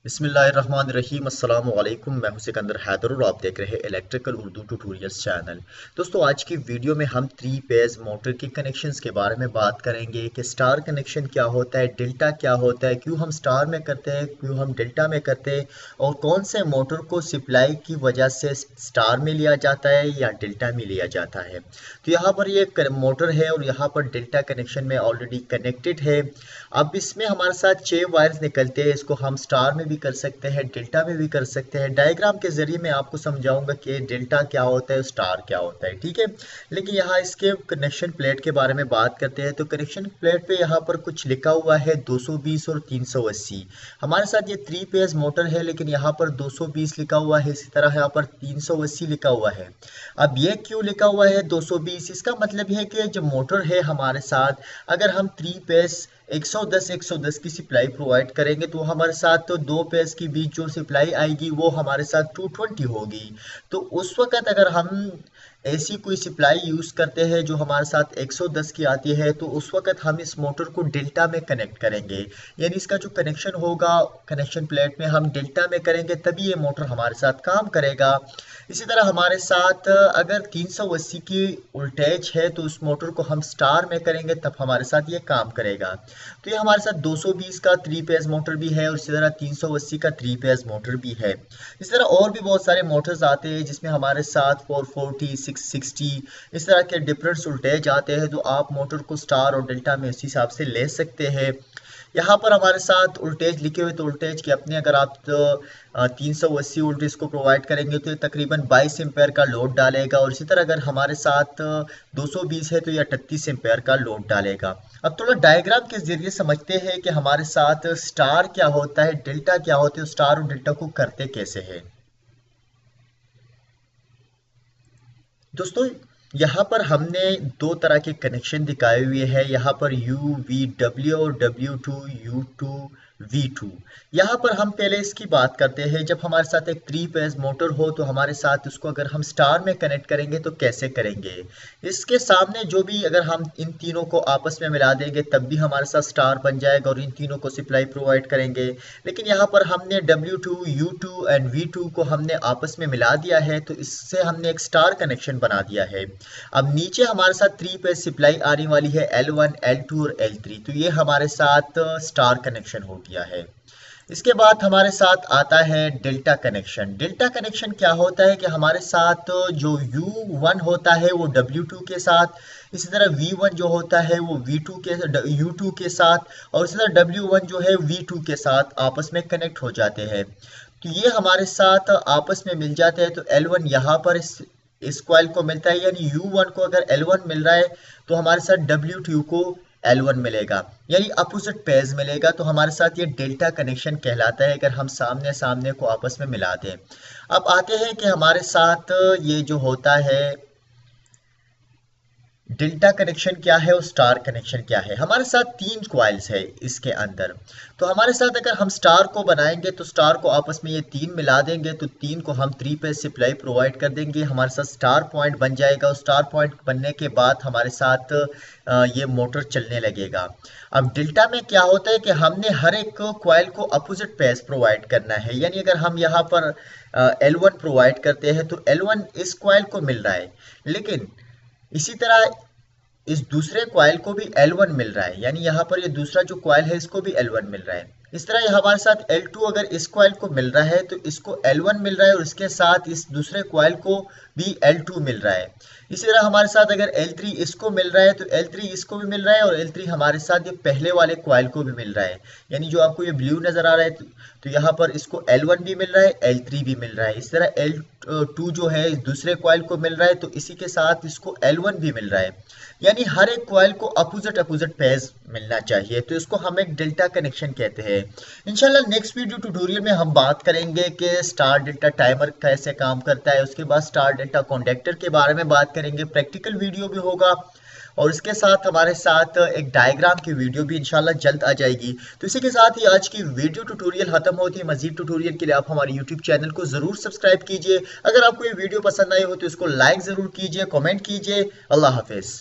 बिस्मिल्लाहिर्रहमानिर्रहीम अस्सलाम वालेकुम। मैं हूं सिकंदर हैदर और आप देख रहे हैं इलेक्ट्रिकल उर्दू ट्यूटोरियल्स चैनल। दोस्तों, आज की वीडियो में हम 3 फेज मोटर के कनेक्शंस के बारे में बात करेंगे कि स्टार कनेक्शन क्या होता है, डेल्टा क्या होता है, क्यों हम स्टार में करते हैं, क्यों हम डेल्टा में करते हैं और कौन से मोटर को सप्लाई की वजह से स्टार में लिया जाता है या डेल्टा में लिया जाता है। तो यहाँ पर ये मोटर है और यहाँ पर डेल्टा कनेक्शन में ऑलरेडी कनेक्टेड है। अब इसमें हमारे साथ 6 वायर्स निकलते हैं। इसको हम स्टार में भी कर सकते हैं, डेल्टा में भी कर सकते हैं। डायग्राम के जरिए मैं आपको समझाऊंगा कि डेल्टा क्या होता है, स्टार क्या होता है, ठीक है। लेकिन यहाँ इसके कनेक्शन प्लेट के बारे में बात करते हैं। तो कनेक्शन प्लेट पे यहाँ पर कुछ लिखा हुआ है 220 और 380। हमारे साथ ये 3 फेज मोटर है, लेकिन यहाँ पर 220 लिखा हुआ है, इसी तरह यहाँ पर 380 लिखा हुआ है। अब ये क्यों लिखा हुआ है 220? इसका मतलब है कि जो मोटर है हमारे साथ, अगर हम 3 फेज 110 की सप्लाई प्रोवाइड करेंगे तो हमारे साथ तो 2 पेज के बीच जो सप्लाई आएगी वो हमारे साथ 220 होगी। तो उस वक्त अगर हम ऐसी कोई सप्लाई यूज करते हैं जो हमारे साथ 110 की आती है, तो उस वक्त हम इस मोटर को डेल्टा में कनेक्ट करेंगे। यानी इसका जो कनेक्शन होगा कनेक्शन प्लेट में हम डेल्टा में करेंगे, तभी ये मोटर हमारे साथ काम करेगा। इसी तरह हमारे साथ अगर 380 की वोल्टेज है तो उस मोटर को हम स्टार में करेंगे, तब हमारे साथ ये काम करेगा। तो ये हमारे साथ 220 का 3 फेज मोटर भी है और इसी तरह 380 का 3 फेज मोटर भी है। इस तरह और भी बहुत सारे मोटर्स आते हैं जिसमें हमारे साथ 440, 660 इस तरह के डिफरेंट वोल्टेज आते हैं। तो आप मोटर को स्टार और डेल्टा में इस हिसाब से ले सकते हैं। यहाँ पर हमारे साथ वोल्टेज लिखे हुए, तो वोल्टेज के अपने अगर आप 380 वोल्टेज को प्रोवाइड करेंगे तो ये तकरीबन 22 एम्पेयर का लोड डालेगा। और इसी तरह अगर हमारे साथ 220 है तो ये 38 एम्पेयर का लोड डालेगा। अब थोड़ा डायग्राम के जरिए समझते हैं कि हमारे साथ स्टार क्या होता है, डेल्टा क्या होते हैं, स्टार और डेल्टा को करते कैसे है। दोस्तों, यहाँ पर हमने 2 तरह के कनेक्शन दिखाए हुए हैं। यहाँ पर यू वी डब्ल्यू और W2 U2 V2। यहाँ पर हम पहले इसकी बात करते हैं। जब हमारे साथ एक 3 फेज मोटर हो तो हमारे साथ उसको अगर हम स्टार में कनेक्ट करेंगे तो कैसे करेंगे। इसके सामने जो भी अगर हम इन तीनों को आपस में मिला देंगे तब भी हमारे साथ स्टार बन जाएगा और इन तीनों को सप्लाई प्रोवाइड करेंगे। लेकिन यहाँ पर हमने W2 U2 एंड V2 को हमने आपस में मिला दिया है, तो इससे हमने एक स्टार कनेक्शन बना दिया है। अब नीचे हमारे साथ 3 फेज सप्लाई आने वाली है L1, L2 और L3। तो ये हमारे साथ स्टार कनेक्शन हो गया है। इसके बाद हमारे साथ आता है डेल्टा कनेक्शन। डेल्टा कनेक्शन क्या होता है कि हमारे साथ जो U1 होता है वो W2 के साथ, इसी तरह V1 जो होता है वो V2 के U2 के साथ, और इसी तरह W1 जो है V2 के साथ आपस में कनेक्ट हो जाते हैं। तो ये हमारे साथ आपस में मिल जाते हैं। तो L1 यहाँ पर इस कॉइल को मिलता है, यानी U1 को अगर L1 मिल रहा है तो हमारे साथ W2 को L1 मिलेगा, यानी अपोजिट पेज मिलेगा। तो हमारे साथ ये डेल्टा कनेक्शन कहलाता है अगर हम सामने सामने को आपस में मिला दें। अब आते हैं कि हमारे साथ ये जो होता है डेल्टा कनेक्शन क्या है और स्टार कनेक्शन क्या है। हमारे साथ 3 कॉइल्स है इसके अंदर। तो हमारे साथ अगर हम स्टार को बनाएंगे तो स्टार को आपस में ये 3 मिला देंगे, तो 3 को हम 3 पे सप्लाई प्रोवाइड कर देंगे, हमारे साथ स्टार पॉइंट बन जाएगा। और स्टार पॉइंट बनने के बाद हमारे साथ ये मोटर चलने लगेगा। अब डेल्टा में क्या होता है कि हमने हर एक कॉइल को अपोजिट पेज प्रोवाइड करना है। यानी अगर हम यहाँ पर L1 प्रोवाइड करते हैं तो L1 इस कॉइल को मिल रहा है, लेकिन इसी तरह इस दूसरे कॉइल को भी L1 मिल रहा है, यानी यहाँ पर ये दूसरा जो कॉइल है इसको भी L1 मिल रहा है। इस तरह हमारे साथ L2 अगर इस कॉइल को मिल रहा है तो इसको L1 मिल रहा है और इसके साथ इस दूसरे कॉइल को भी L2 मिल रहा है। इसी तरह हमारे साथ अगर L3 इसको मिल रहा है तो L3 इसको भी मिल रहा है और L3 हमारे साथ ये पहले वाले कॉइल को भी मिल रहा है। यानी जो आपको ये ब्लू नजर आ रहा है तो यहाँ पर इसको L1 भी मिल रहा है, L3 भी मिल रहा है। इस तरह L2 जो है इस दूसरे कॉइल को मिल रहा है तो इसी के साथ इसको L1 भी मिल रहा है। यानी हर एक कॉइल को अपोजिट पेज मिलना चाहिए, तो इसको हम एक डेल्टा कनेक्शन कहते हैं। इंशाल्लाह नेक्स्ट वीडियो ट्यूटोरियल में हम बात करेंगे कि स्टार डेल्टा टाइमर कैसे काम करता है, उसके बाद स्टार डेल्टा कॉन्डक्टर के बारे में बात करेंगे, प्रैक्टिकल वीडियो भी होगा और इसके साथ हमारे साथ एक डायग्राम की वीडियो भी इंशाल्लाह जल्द आ जाएगी। तो इसी के साथ ही आज की वीडियो ट्यूटोरियल खत्म होती है। मजीद ट्यूटोरियल के लिए आप हमारे यूट्यूब चैनल को जरूर सब्सक्राइब कीजिए। अगर आपको ये वीडियो पसंद आई हो तो इसको लाइक जरूर कीजिए, कमेंट कीजिए। अल्लाह हाफिज।